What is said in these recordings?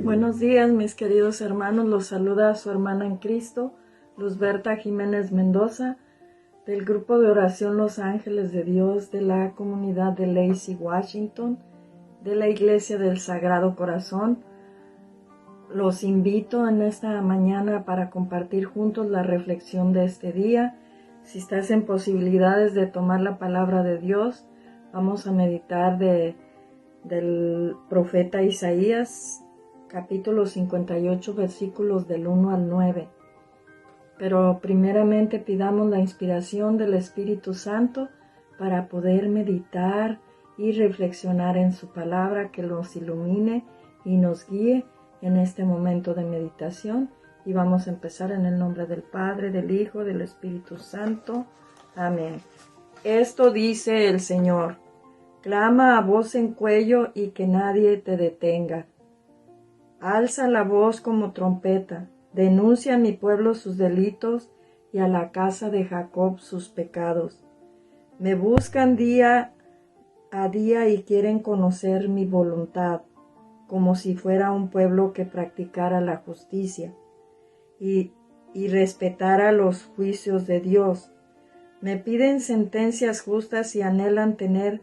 Buenos días, mis queridos hermanos. Los saluda su hermana en Cristo, Luzberta Jiménez Mendoza, del grupo de oración Los Ángeles de Dios de la comunidad de Lacey, Washington, de la Iglesia del Sagrado Corazón. Los invito en esta mañana para compartir juntos la reflexión de este día. Si estás en posibilidades de tomar la palabra de Dios, vamos a meditar del profeta Isaías, capítulo 58, versículos del 1 al 9. Pero primeramente pidamos la inspiración del Espíritu Santo para poder meditar y reflexionar en su palabra, que nos ilumine y nos guíe en este momento de meditación. Y vamos a empezar en el nombre del Padre, del Hijo, del Espíritu Santo. Amén. Esto dice el Señor: clama a voz en cuello y que nadie te detenga. Alza la voz como trompeta, denuncia a mi pueblo sus delitos y a la casa de Jacob sus pecados. Me buscan día a día y quieren conocer mi voluntad, como si fuera un pueblo que practicara la justicia y respetara los juicios de Dios. Me piden sentencias justas y anhelan tener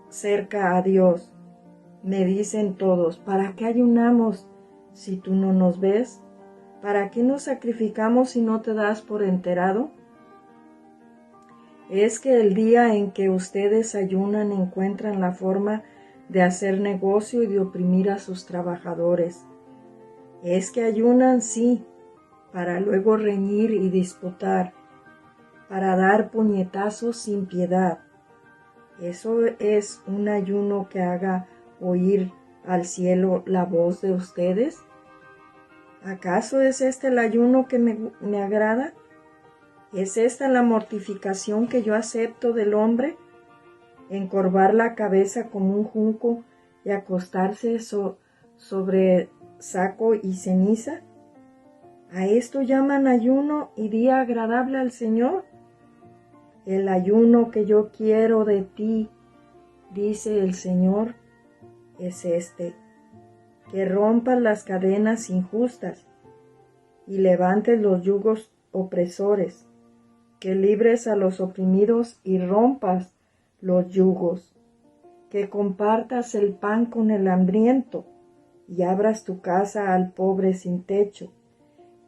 cerca a Dios. Me dicen todos: ¿para qué ayunamos si tú no nos ves? ¿Para qué nos sacrificamos si no te das por enterado? Es que el día en que ustedes ayunan encuentran la forma de hacer negocio y de oprimir a sus trabajadores. Es que ayunan, sí, para luego reñir y disputar, para dar puñetazos sin piedad. ¿Eso es un ayuno que haga oír al cielo la voz de ustedes? ¿Acaso es este el ayuno que me agrada? ¿Es esta la mortificación que yo acepto del hombre? ¿Encorvar la cabeza como un junco y acostarse sobre saco y ceniza? ¿A esto llaman ayuno y día agradable al Señor? El ayuno que yo quiero de ti, dice el Señor, es este: que rompas las cadenas injustas y levantes los yugos opresores, que libres a los oprimidos y rompas los yugos, que compartas el pan con el hambriento y abras tu casa al pobre sin techo,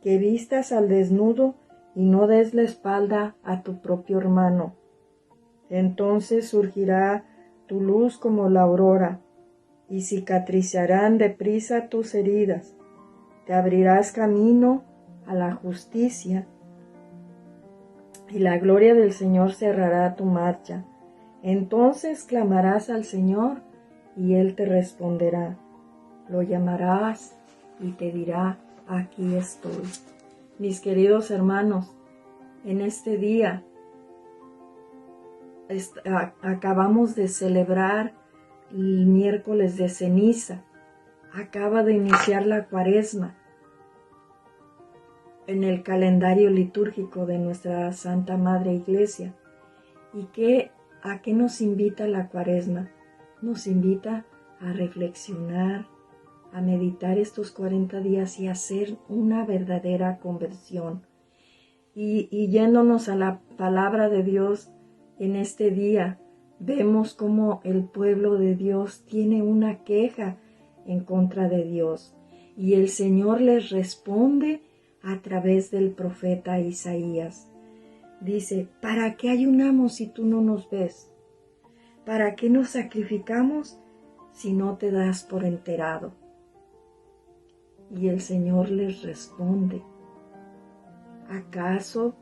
que vistas al desnudo y no des la espalda a tu propio hermano. Entonces surgirá tu luz como la aurora, y cicatrizarán deprisa tus heridas. Te abrirás camino a la justicia, y la gloria del Señor cerrará tu marcha. Entonces clamarás al Señor, y Él te responderá. Lo llamarás y te dirá: aquí estoy. Mis queridos hermanos, en este día acabamos de celebrar el miércoles de ceniza. Acaba de iniciar la Cuaresma en el calendario litúrgico de nuestra Santa Madre Iglesia. ¿Y a qué nos invita la Cuaresma? Nos invita a reflexionar, a meditar estos 40 días y hacer una verdadera conversión. Y yéndonos a la palabra de Dios en este día, vemos cómo el pueblo de Dios tiene una queja en contra de Dios, y el Señor les responde a través del profeta Isaías. Dice: ¿para qué ayunamos si tú no nos ves? ¿Para qué nos sacrificamos si no te das por enterado? Y el Señor les responde: ¿acaso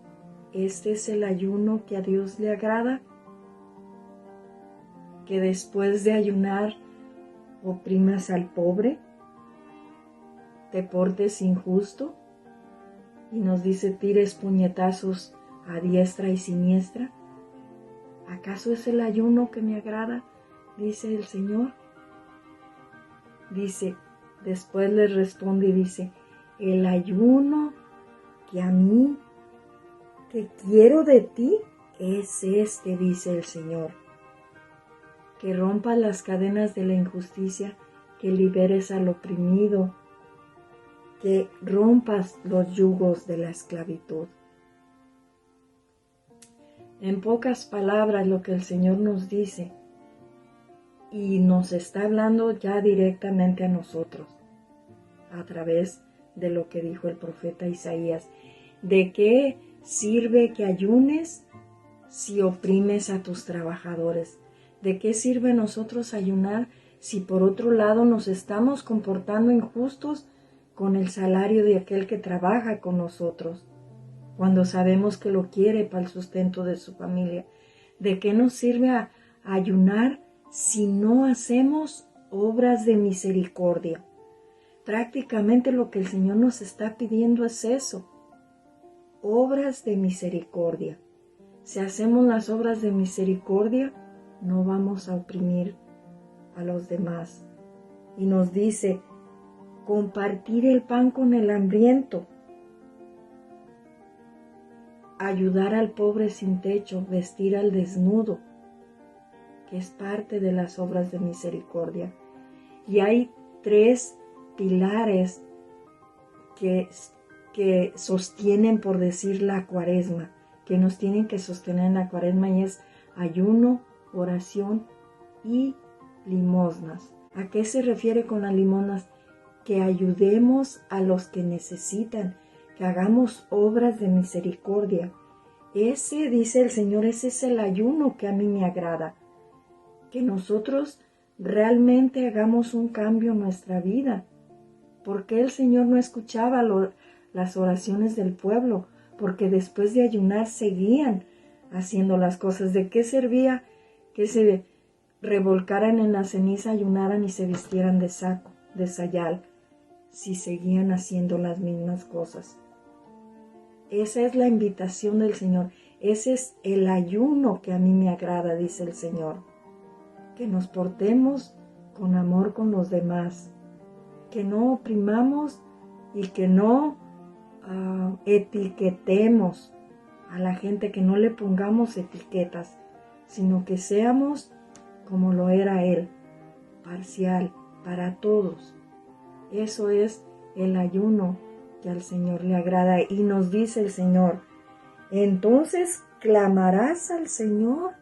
este es el ayuno que a Dios le agrada? ¿Que después de ayunar oprimas al pobre? ¿Te portes injusto? Y nos dice: tires puñetazos a diestra y siniestra. ¿Acaso es el ayuno que me agrada? Dice el Señor. Dice, después les responde y dice: el ayuno que a mí, que quiero de ti, es este, dice el Señor: que rompas las cadenas de la injusticia que liberes al oprimido, que rompas los yugos de la esclavitud. En pocas palabras, lo que el Señor nos dice, y nos está hablando ya directamente a nosotros, a través de lo que dijo el profeta Isaías. ¿De qué sirve que ayunes si oprimes a tus trabajadores? ¿De qué sirve nosotros ayunar si por otro lado nos estamos comportando injustos con el salario de aquel que trabaja con nosotros, cuando sabemos que lo quiere para el sustento de su familia? ¿De qué nos sirve ayunar si no hacemos obras de misericordia? Prácticamente lo que el Señor nos está pidiendo es eso, obras de misericordia. Si hacemos las obras de misericordia, no vamos a oprimir a los demás. Y nos dice, compartir el pan con el hambriento, ayudar al pobre sin techo, vestir al desnudo, que es parte de las obras de misericordia. Y hay 3 pilares que sostienen, por decir, la cuaresma, que nos tienen que sostener en la cuaresma, y es ayuno, oración y limosnas. ¿A qué se refiere con las limosnas? Que ayudemos a los que necesitan, que hagamos obras de misericordia. Ese, dice el Señor, ese es el ayuno que a mí me agrada. Que nosotros realmente hagamos un cambio en nuestra vida. Porque el Señor no escuchaba las oraciones del pueblo, porque después de ayunar seguían haciendo las cosas. ¿De qué servía que se revolcaran en la ceniza, ayunaran y se vistieran de saco, de sayal, si seguían haciendo las mismas cosas? Esa es la invitación del Señor. Ese es el ayuno que a mí me agrada, dice el Señor. Que nos portemos con amor con los demás, que no oprimamos y que no etiquetemos a la gente, que no le pongamos etiquetas, sino que seamos como lo era Él, parcial, para todos. Eso es el ayuno que al Señor le agrada. Y nos dice el Señor, entonces clamarás al Señor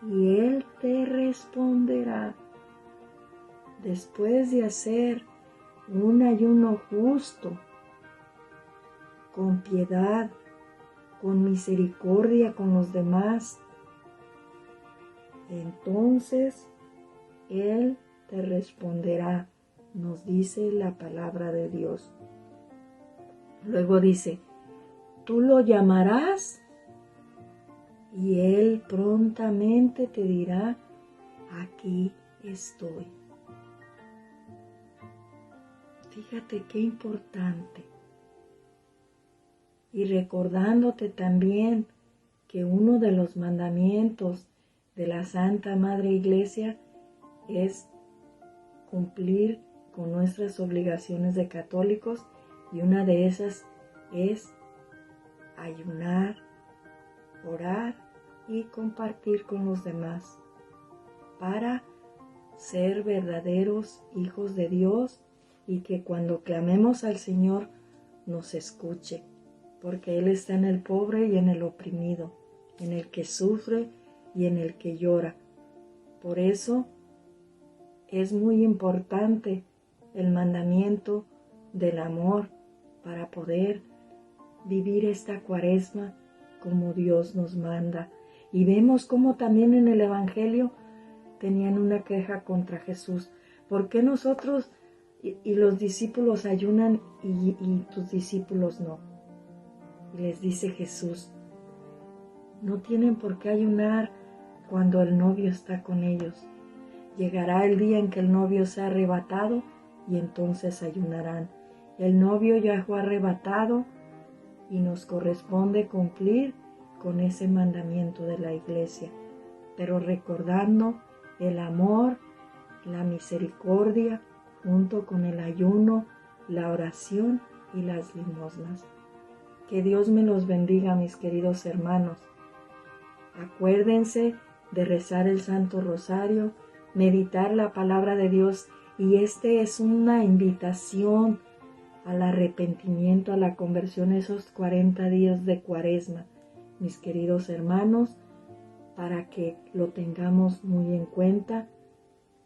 y Él te responderá. Después de hacer un ayuno justo, con piedad, con misericordia con los demás, entonces Él te responderá, nos dice la palabra de Dios. Luego dice, tú lo llamarás y Él prontamente te dirá, aquí estoy. Fíjate qué importante. Y recordándote también que uno de los mandamientos de la Santa Madre Iglesia es cumplir con nuestras obligaciones de católicos, y una de esas es ayunar, orar y compartir con los demás para ser verdaderos hijos de Dios, y que cuando clamemos al Señor nos escuche, porque Él está en el pobre y en el oprimido, en el que sufre y en el que llora. Por eso es muy importante el mandamiento del amor para poder vivir esta cuaresma como Dios nos manda. Y vemos cómo también en el Evangelio tenían una queja contra Jesús. ¿Por qué nosotros y los discípulos ayunan y tus discípulos no? Y les dice Jesús, no tienen por qué ayunar cuando el novio está con ellos. Llegará el día en que el novio sea arrebatado y entonces ayunarán. El novio ya fue arrebatado y nos corresponde cumplir con ese mandamiento de la Iglesia, pero recordando el amor, la misericordia, junto con el ayuno, la oración y las limosnas. Que Dios me los bendiga, mis queridos hermanos. Acuérdense de rezar el Santo Rosario, meditar la palabra de Dios Y este es una invitación al arrepentimiento, a la conversión, esos 40 días de Cuaresma, mis queridos hermanos, para que lo tengamos muy en cuenta.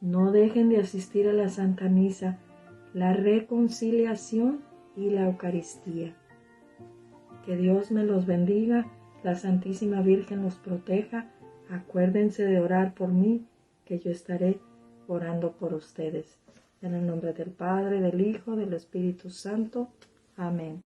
No dejen de asistir a la Santa Misa, la reconciliación y la Eucaristía. Que Dios me los bendiga, la Santísima Virgen los proteja. Acuérdense de orar por mí, que yo estaré orando por ustedes. En el nombre del Padre, del Hijo, del Espíritu Santo. Amén.